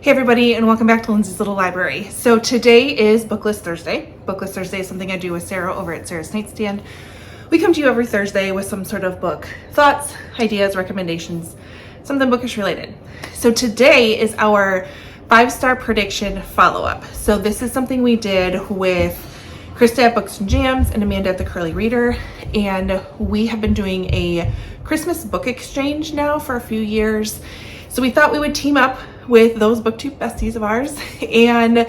Hey everybody, and welcome back to Lindsey's Little Library. So today is BookList Thursday. BookList Thursday is something I do with Sarah over at Sarah's Nightstand. We come to you every Thursday with some sort of book thoughts, ideas, recommendations, something bookish related. So today is our 5-star prediction follow-up. So this is something we did with Krista at Books and Jams and Amanda at the Curly Reader, and we have been doing a Christmas book exchange now for a few years. So we thought we would team up with those booktube besties of ours and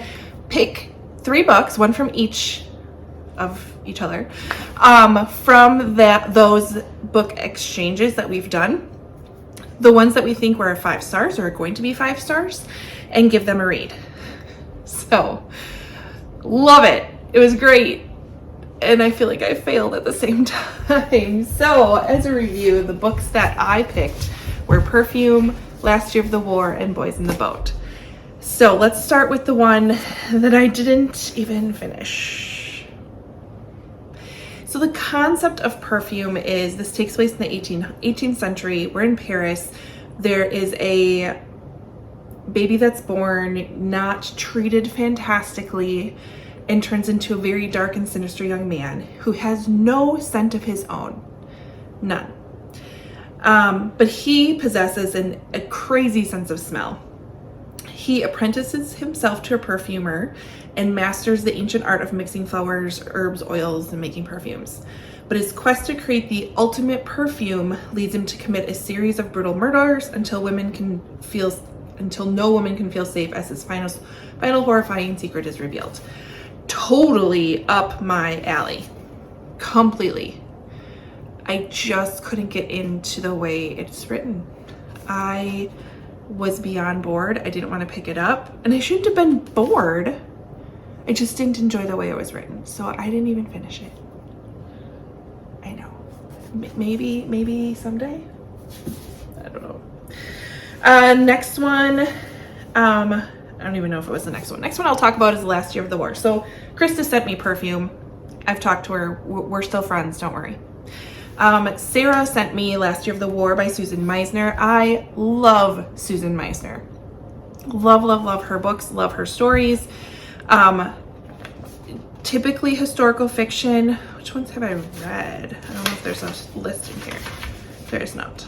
pick 3 books, one from each of each other, from those book exchanges that we've done, the ones that we think were 5 stars or are going to be 5 stars, and give them a read. So love it. It was great. And I feel like I failed at the same time. So as a review, the books that I picked were Perfume, Last Year of the War, and Boys in the Boat. So let's start with the one that I didn't even finish. So the concept of Perfume is this takes place in the 18th century. We're in Paris. There is a baby that's born, not treated fantastically, and turns into a very dark and sinister young man who has no scent of his own. None. But he possesses a crazy sense of smell. He apprentices himself to a perfumer and masters the ancient art of mixing flowers, herbs, oils, and making perfumes. But his quest to create the ultimate perfume leads him to commit a series of brutal murders until no woman can feel safe as his final horrifying secret is revealed. Totally up my alley. Completely. I just couldn't get into the way it's written. I was beyond bored. I didn't want to pick it up, and I shouldn't have been bored. I just didn't enjoy the way it was written, so I didn't even finish it. I know. Maybe someday? I don't know. Next one, I don't even know if it was the next one. Next one I'll talk about is the Last Year of the War. So Krista sent me Perfume. I've talked to her. We're still friends, don't worry. Sarah sent me Last Year of the War by Susan Meisner. I love Susan Meisner. Love her books, love her stories. Typically historical fiction. Which ones have I read? I don't know if there's a list in here. There is not.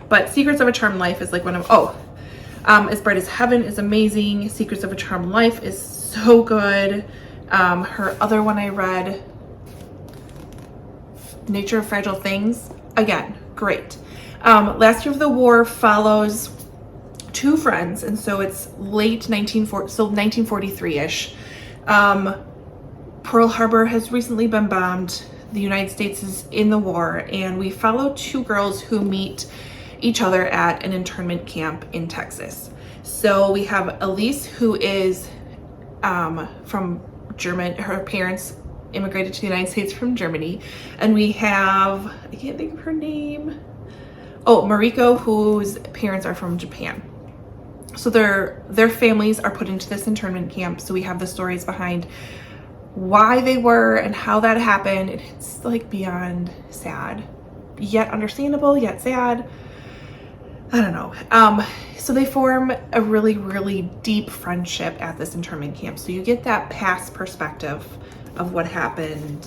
But Secrets of a Charmed Life is like one of, As Bright as Heaven is amazing. Secrets of a Charmed Life is so good. Her other one I read, Nature of Fragile Things, again, great. Last Year of the War follows 2 friends, and so it's late 1943-ish. Pearl Harbor has recently been bombed. The United States is in the war, and we follow 2 girls who meet each other at an internment camp in Texas. So we have Elise, who is from Germany. Her parents immigrated to the United States from Germany, and we have, I can't think of her name, Mariko, whose parents are from Japan. So their families are put into this internment camp, so we have the stories behind why they were and how that happened, and it's like beyond sad, yet understandable, yet sad. I don't know. So they form a really deep friendship at this internment camp, so you get that past perspective of what happened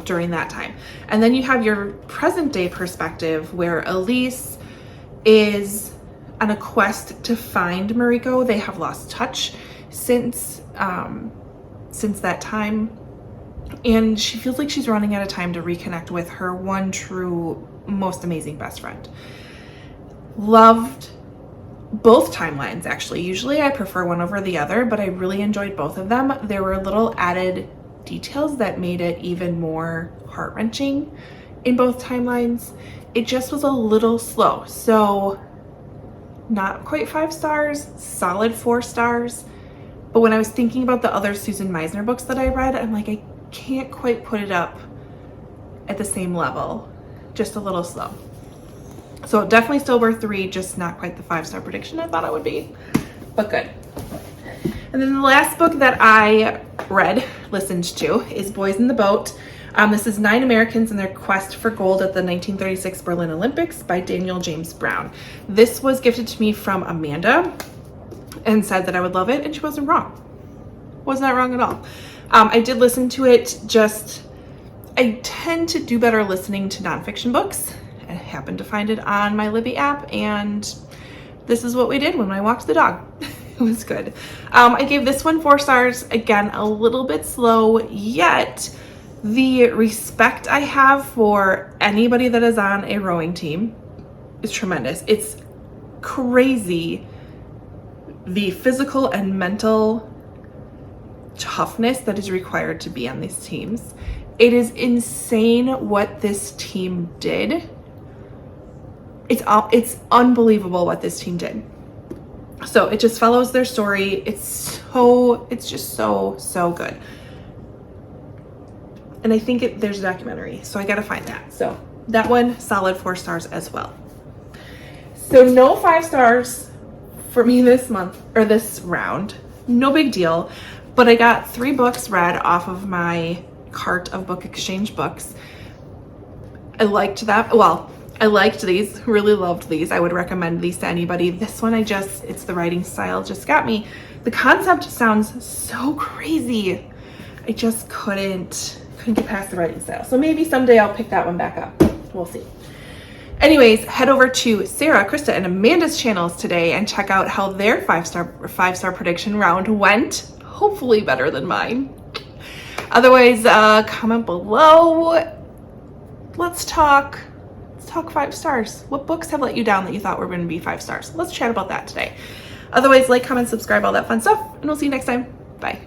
during that time. And then you have your present day perspective where Elise is on a quest to find Mariko. They have lost touch since that time, and she feels like she's running out of time to reconnect with her one true, most amazing best friend. Loved both timelines, actually. Usually I prefer one over the other, but I really enjoyed both of them. There were little added details that made it even more heart-wrenching in both timelines. It just was a little slow. So not quite 5 stars, solid 4 stars. But when I was thinking about the other Susan Meisner books that I read, I'm like, I can't quite put it up at the same level. Just a little slow. So definitely still worth the read, just not quite the 5-star prediction I thought it would be, but good. And then the last book that I listened to is Boys in the Boat. This is 9 Americans and their quest for gold at the 1936 Berlin Olympics by Daniel James Brown. This was gifted to me from Amanda. and said that I would love it, and she wasn't wrong. Was not wrong at all. I did listen to it, I tend to do better listening to nonfiction books. I happened to find it on my Libby app, and this is what we did when I walked the dog. It was good. I gave this one 4 stars. Again, a little bit slow, yet the respect I have for anybody that is on a rowing team is tremendous. It's crazy the physical and mental toughness that is required to be on these teams. It is insane what this team did. It's unbelievable what this team did. So it just follows their story. It's just so good. And I think there's a documentary, so I gotta find that. So that one, solid 4 stars as well. So no 5 stars for me this month, or this round. No big deal, but I got 3 books read off of my cart of book exchange books. I liked that. Well, I liked these, really loved these. I would recommend these to anybody. This one, it's the writing style just got me. The concept sounds so crazy. I just couldn't get past the writing style. So maybe someday I'll pick that one back up. We'll see. Anyways, head over to Sarah, Krista, and Amanda's channels today and check out how their 5-star prediction round went. Hopefully better than mine. Otherwise, comment below. Let's talk 5 stars. What books have let you down that you thought were going to be 5 stars? Let's chat about that today. Otherwise, like, comment, subscribe, all that fun stuff, and we'll see you next time. Bye.